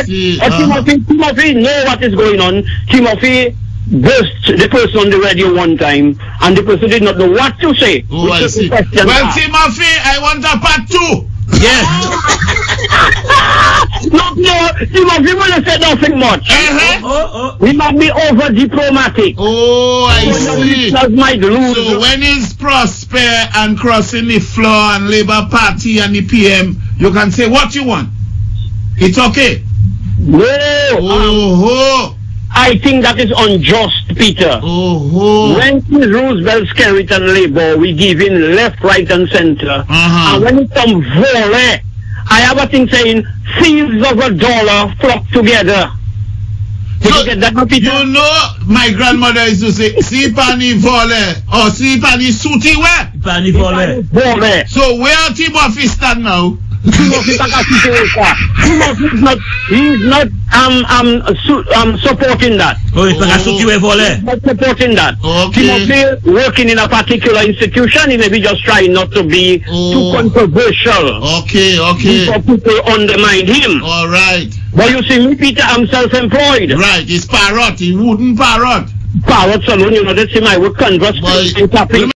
see. Timothy know what is going on. Timothy burst the person on the radio one time, and the person did not know what to say. Oh, I see. Well, Timothy, I want a part 2. Yes. No, Timothy will say nothing much. We might be over diplomatic. Oh, I see. So when he's prosper and crossing the floor and Labour Party and the PM, you can say what you want. It's okay. No. I think that is unjust, Peter. When Roosevelt, Skerrit and Labour, we give in left, right and center. And when it comes volley, I have a thing saying, seeds of $1 flock together. So, you know, my grandmother used to say, si pani volley, or si pani suti we? Pani volley. So where Timothy stand now? Timothy is not supporting that. Oh, he's not supporting that. Okay. Timothy working in a particular institution, he may be just trying not to be too controversial. Okay. For people undermine him. All right. But you see me, Peter, I'm self-employed. Right, it's parrot, he wouldn't parrot. Parrot alone, you know, that's him, I would converse. Remember